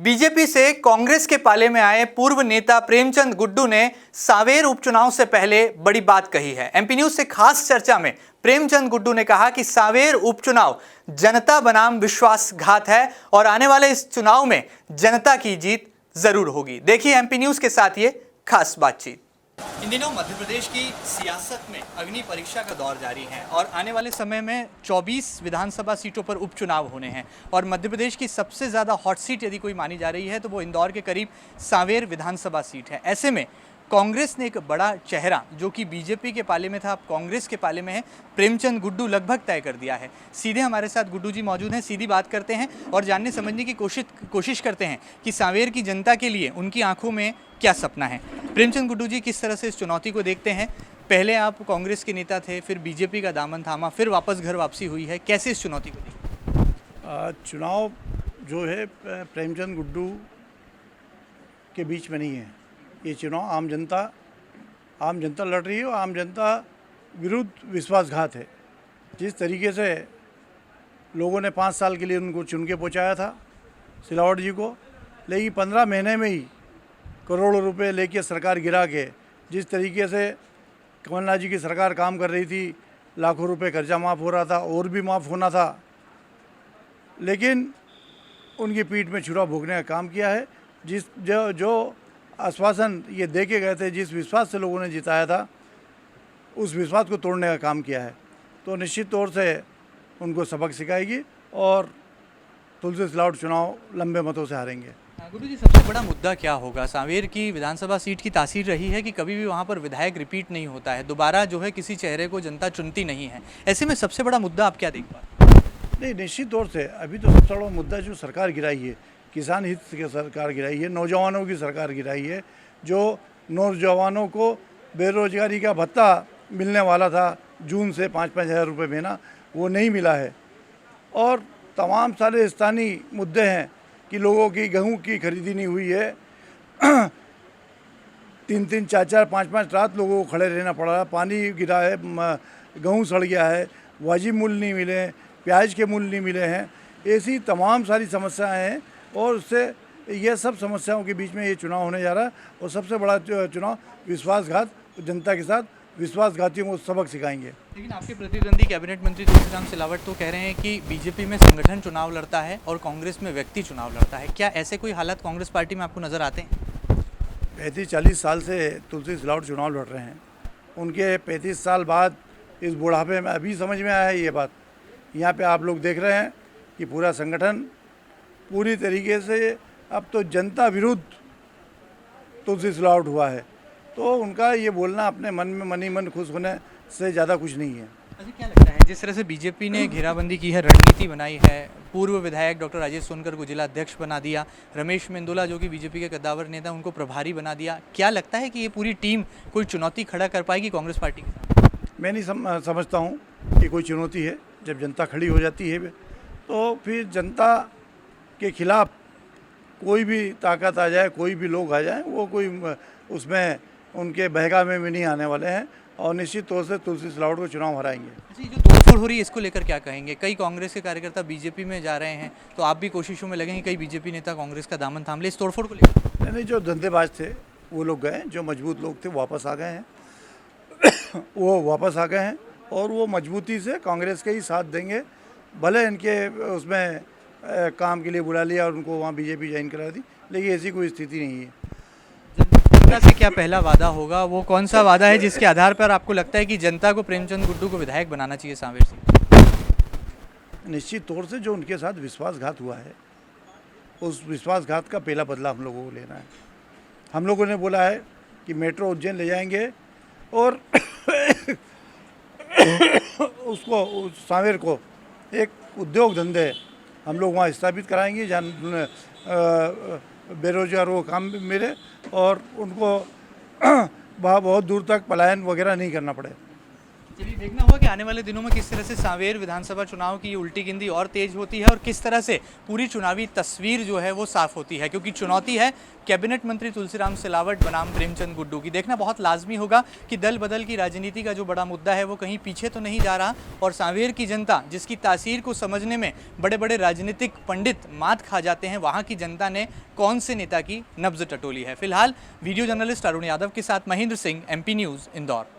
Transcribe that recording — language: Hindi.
बीजेपी से कांग्रेस के पाले में आए पूर्व नेता प्रेमचंद गुड्डू ने सांवेर उपचुनाव से पहले बड़ी बात कही है। एमपी न्यूज से खास चर्चा में प्रेमचंद गुड्डू ने कहा कि सांवेर उपचुनाव जनता बनाम विश्वासघात है और आने वाले इस चुनाव में जनता की जीत जरूर होगी। देखिए एमपी न्यूज के साथ ये खास बातचीत। इन दिनों मध्य प्रदेश की सियासत में अग्नि परीक्षा का दौर जारी है और आने वाले समय में 24 विधानसभा सीटों पर उपचुनाव होने हैं और मध्य प्रदेश की सबसे ज़्यादा हॉट सीट यदि कोई मानी जा रही है तो वो इंदौर के करीब सांवेर विधानसभा सीट है। ऐसे में कांग्रेस ने एक बड़ा चेहरा जो कि बीजेपी के पाले में था, अब कांग्रेस के पाले में है, प्रेमचंद गुड्डू लगभग तय कर दिया है। सीधे हमारे साथ गुड्डू जी मौजूद हैं, सीधी बात करते हैं और जानने समझने की कोशिश करते हैं कि सांवेर की जनता के लिए उनकी आंखों में क्या सपना है। प्रेमचंद गुड्डू जी, किस तरह से इस चुनौती को देखते हैं? पहले आप कांग्रेस के नेता थे, फिर बीजेपी का दामन थामा, फिर वापस घर वापसी हुई है, कैसे इस चुनौती को देखते? चुनाव जो है प्रेमचंद गुड्डू के बीच में नहीं है। ये चुनाव आम जनता लड़ रही है और आम जनता विरुद्ध विश्वासघात है। जिस तरीके से लोगों ने 5 साल के लिए उनको चुन के पहुँचाया था सिलावट जी को, लेकिन 15 महीने में ही करोड़ों रुपए लेके सरकार गिरा के जिस तरीके से कमलनाथ जी की सरकार काम कर रही थी, लाखों रुपए कर्जा माफ़ हो रहा था और भी माफ़ होना था, लेकिन उनकी पीठ में छुरा भोगने का काम किया है। जो आश्वासन ये दे के गए थे, जिस विश्वास से लोगों ने जिताया था, उस विश्वास को तोड़ने का काम किया है। तो निश्चित तौर से उनको सबक सिखाएगी और तुलसी सिलावट चुनाव लंबे मतों से हारेंगे। गुड्डू जी, सबसे बड़ा मुद्दा क्या होगा? सांवेर की विधानसभा सीट की तासीर रही है कि कभी भी वहाँ पर विधायक रिपीट नहीं होता है, दोबारा जो है किसी चेहरे को जनता चुनती नहीं है। ऐसे में सबसे बड़ा मुद्दा आप क्या देख पा रहे हैं? नहीं, निश्चित तौर से अभी तो सबसे बड़ा मुद्दा जो सरकार गिराई है, किसान हित की सरकार गिराई है, नौजवानों की सरकार गिराई है। जो नौजवानों को बेरोजगारी का भत्ता मिलने वाला था जून से 5-5 हज़ार रुपये महीना, वो नहीं मिला है। और तमाम सारे स्थानीय मुद्दे हैं कि लोगों की गेहूं की खरीदी नहीं हुई है। 3-3, 4-4, 5-5 रात लोगों को खड़े रहना पड़ा है, पानी गिरा है, गेहूं सड़ गया है, वाजिब मूल्य नहीं मिले हैं, प्याज के मूल्य नहीं मिले हैं। ऐसी तमाम सारी समस्याएं हैं और उससे ये सब समस्याओं के बीच में ये चुनाव होने जा रहा है और सबसे बड़ा चुनाव विश्वासघात, जनता के साथ विश्वासघातियों को सबक सिखाएंगे। लेकिन आपके प्रतिद्वंदी कैबिनेट मंत्री तुलसीराम सिलावट तो कह रहे हैं कि बीजेपी में संगठन चुनाव लड़ता है और कांग्रेस में व्यक्ति चुनाव लड़ता है। क्या ऐसे कोई हालात कांग्रेस पार्टी में आपको नजर आते हैं? 35-40 साल से तुलसी सिलावट चुनाव लड़ रहे हैं। उनके 35 साल बाद इस बुढ़ापे में अभी समझ में आया है ये बात। यहाँ पे आप लोग देख रहे हैं कि पूरा संगठन पूरी तरीके से अब तो जनता विरुद्ध तुलसी सिलावट हुआ है। तो उनका ये बोलना अपने मन में मन ही मन खुश होने से ज़्यादा कुछ नहीं है। अच्छा, क्या लगता है जिस तरह से बीजेपी ने घेराबंदी की है, रणनीति बनाई है, पूर्व विधायक डॉक्टर राजेश सोनकर को जिला अध्यक्ष बना दिया, रमेश मेंदोला जो कि बीजेपी के कद्दावर नेता उनको प्रभारी बना दिया, क्या लगता है कि ये पूरी टीम कोई चुनौती खड़ा कर पाएगी कांग्रेस पार्टी के साथ? मैं नहीं समझता हूँ कि कोई चुनौती है। जब जनता खड़ी हो जाती है तो फिर जनता के खिलाफ कोई भी ताकत आ जाए, कोई भी लोग आ जाए, वो कोई उसमें उनके बहका में भी नहीं आने वाले हैं और निश्चित तौर से तुलसी सिलावट को चुनाव हराएंगे। अच्छा, जो तोड़फोड़ हो रही है इसको लेकर क्या कहेंगे? कई कांग्रेस के कार्यकर्ता बीजेपी में जा रहे हैं, तो आप भी कोशिशों में लगेंगे कई बीजेपी नेता कांग्रेस का दामन थाम ले इस तोड़फोड़ को लेकर? नहीं, जो धंधेबाज थे वो लोग गए, जो मजबूत लोग थे वापस आ गए हैं। वो वापस आ गए हैं और वो मजबूती से कांग्रेस के ही साथ देंगे। भले इनके उसमें काम के लिए बुला लिया और उनको वहाँ बीजेपी ज्वाइन करा दी, लेकिन ऐसी कोई स्थिति नहीं है। जनता से क्या पहला वादा होगा? वो कौन सा वादा है जिसके आधार पर आपको लगता है कि जनता को प्रेमचंद गुड्डू को विधायक बनाना चाहिए सांवेर से? निश्चित तौर से जो उनके साथ विश्वासघात हुआ है, उस विश्वासघात का पहला बदला हम लोगों को लेना है। हम लोगों ने बोला है कि मेट्रो उज्जैन ले जाएंगे और उसको सांवेर को एक उद्योग धंधे हम लोग वहाँ स्थापित कराएंगे जहाँ बेरोजगारों को काम भी मिले और उनको बहुत दूर तक पलायन वगैरह नहीं करना पड़े। चलिए देखना होगा कि आने वाले दिनों में किस तरह से सांवेर विधानसभा चुनाव की ये उल्टी गिनती और तेज होती है और किस तरह से पूरी चुनावी तस्वीर जो है वो साफ होती है, क्योंकि चुनौती है कैबिनेट मंत्री तुलसीराम सिलावट बनाम प्रेमचंद गुड्डू की। देखना बहुत लाजमी होगा कि दल बदल की राजनीति का जो बड़ा मुद्दा है वो कहीं पीछे तो नहीं जा रहा, और सांवेर की जनता जिसकी तासीर को समझने में बड़े बड़े राजनीतिक पंडित मात खा जाते हैं, वहाँ की जनता ने कौन से नेता की नब्ज टटोली है। फिलहाल वीडियो जर्नलिस्ट अरुण यादव के साथ महेंद्र सिंह, MP न्यूज़, इंदौर।